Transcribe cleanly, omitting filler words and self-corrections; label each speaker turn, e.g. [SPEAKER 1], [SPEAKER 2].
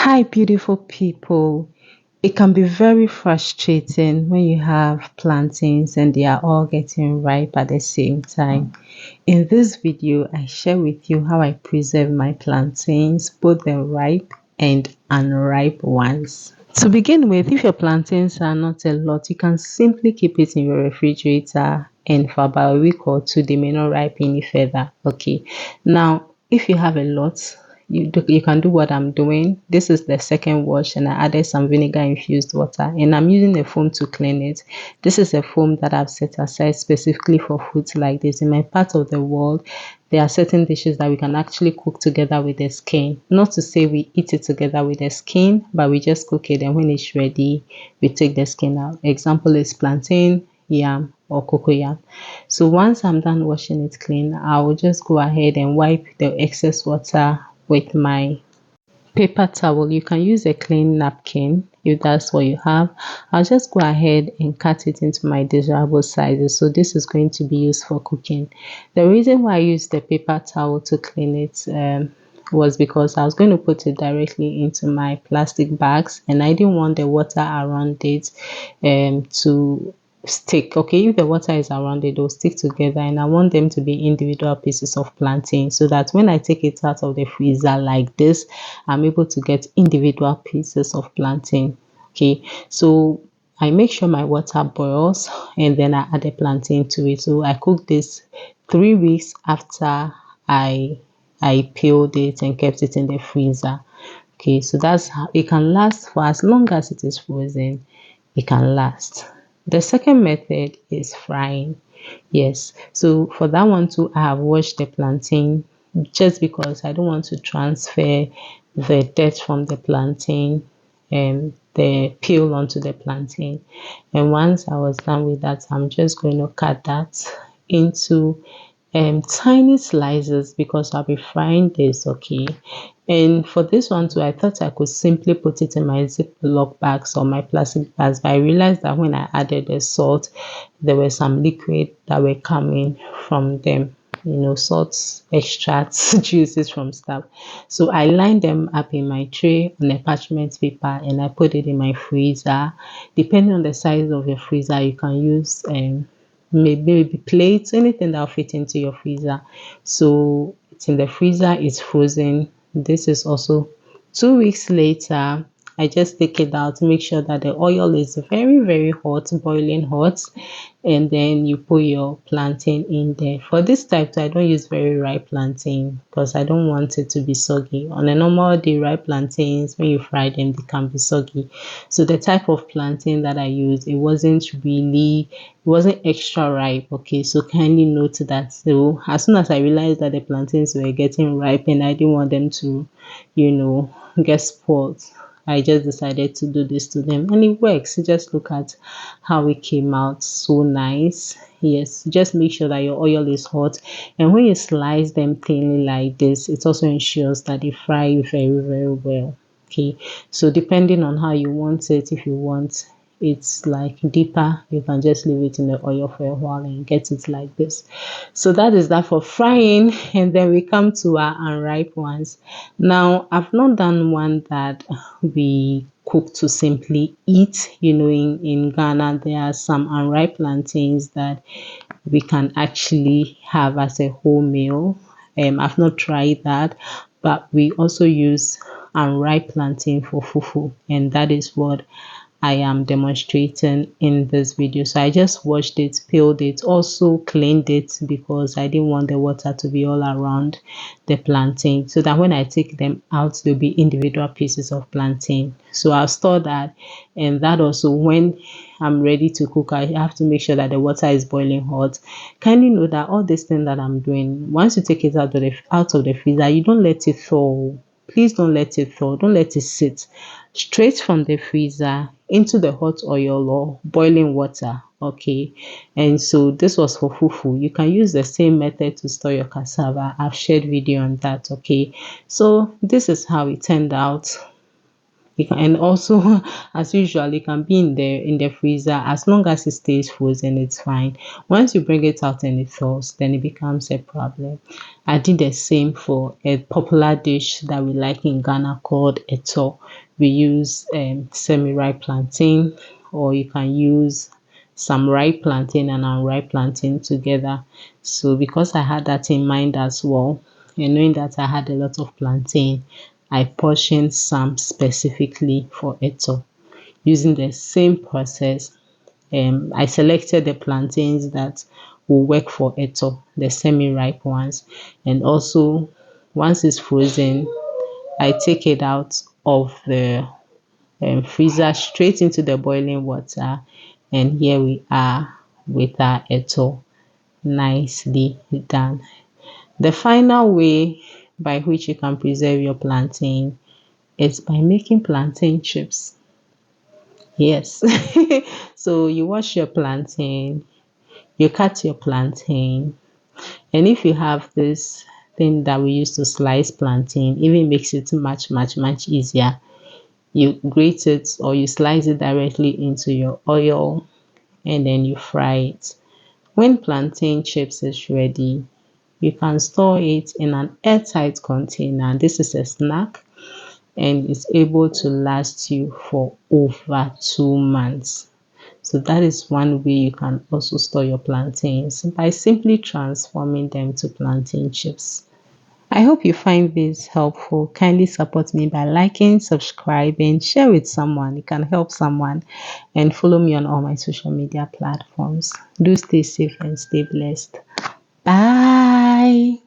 [SPEAKER 1] Hi, beautiful people. It can be very frustrating when you have plantains and they are all getting ripe at the same time. In this video, I share with you how I preserve my plantains, both the ripe and unripe ones. To begin with, if your plantains are not a lot, you can simply keep it in your refrigerator and for about a week or two, they may not ripen any further. Okay. Now, if you have a lot, you can do what I'm doing. This is the second wash and I added some vinegar infused water and I'm using a foam to clean it. This is a foam that I've set aside specifically for foods like this. In my part of the world, there are certain dishes that we can actually cook together with the skin. Not to say we eat it together with the skin, but we just cook it and when it's ready, we take the skin out. Example is plantain, yam, or cocoyam. So once I'm done washing it clean, I will just go ahead and wipe the excess water with my paper towel. You can use a clean napkin if that's what you have. I'll just go ahead and cut it into my desirable sizes. So this is going to be used for cooking. The reason why I used the paper towel to clean it was because I was going to put it directly into my plastic bags and I didn't want the water around it to stick. Okay, if the water is around it, they'll stick together and I want them to be individual pieces of plantain so that when I take it out of the freezer like this, I'm able to get individual pieces of plantain. Okay, so I make sure my water boils and then I add the plantain to it. So I cook this 3 weeks after I peeled it and kept it in the freezer. Okay, so that's how it can last for as long as it is frozen. It can last. The second method is frying. Yes, so for that one too, I have washed the plantain just because I don't want to transfer the dirt from the plantain and the peel onto the plantain. And once I was done with that, I'm just going to cut that into tiny slices because I'll be frying this. Okay, and for this one too, I thought I could simply put it in my Ziploc bags or my plastic bags, but I realized that when I added the salt, there were some liquid that were coming from them. You know, salts, extracts, juices from stuff. So I lined them up in my tray on a parchment paper and I put it in my freezer. Depending on the size of your freezer, you can use maybe plates, anything that will fit into your freezer. So it's in the freezer, it's frozen. This is also 2 weeks later. I just take it out, make sure that the oil is very, very hot, boiling hot, and then you put your plantain in there. For this type, I don't use very ripe plantain because I don't want it to be soggy. On a normal day, ripe plantains, when you fry them, they can be soggy. So the type of plantain that I use, it wasn't extra ripe. Okay, so kindly note that. So as soon as I realized that the plantains were getting ripe and I didn't want them to, get spoiled, I just decided to do this to them and it works. Just look at how it came out, so nice. Yes, just make sure that your oil is hot and when you slice them thinly like this, it also ensures that they fry very, very well. Okay, so depending on how you want it, if you want it's like deeper, you can just leave it in the oil for a while and get it like this. So that is that for frying, and then we come to our unripe ones. Now I've not done one that we cook to simply eat. In Ghana there are some unripe plantains that we can actually have as a whole meal. I've not tried that, but we also use unripe plantain for fufu, and that is what I am demonstrating in this video. So I just washed it, peeled it, also cleaned it because I didn't want the water to be all around the plantain, so that when I take them out, there'll be individual pieces of plantain. So I'll store that, and that also when I'm ready to cook, I have to make sure that the water is boiling hot. Kindly know that all this thing that I'm doing, once you take it out of the freezer, you don't let it thaw. Please don't let it thaw. Don't let it sit. Straight from the freezer into the hot oil or boiling water. Okay, and so this was for fufu. You can use the same method to store your cassava. I've shared video on that. Okay, so this is how it turned out. You can, and also as usual, it can be in the freezer as long as it stays frozen. It's fine. Once you bring it out and it thaws, then it becomes a problem. I did the same for a popular dish that we like in Ghana called eto. We use semi-ripe plantain, or you can use some ripe plantain and unripe plantain together. So because I had that in mind as well, and knowing that I had a lot of plantain, I portioned some specifically for eto. Using the same process, I selected the plantains that will work for eto, the semi-ripe ones, and also once it's frozen, I take it out of the freezer straight into the boiling water, and here we are with our eto nicely done. The final way by which you can preserve your plantain is by making plantain chips. Yes. So you wash your plantain, you cut your plantain, and if you have this thing that we use to slice plantain, even makes it much easier. You grate it or you slice it directly into your oil and then you fry it. When plantain chips is ready, you can store it in an airtight container. This is a snack and it's able to last you for over 2 months. So that is one way you can also store your plantains by simply transforming them to plantain chips. I hope you find this helpful. Kindly support me by liking, subscribing, share with someone. It can help someone, and follow me on all my social media platforms. Do stay safe and stay blessed. Bye.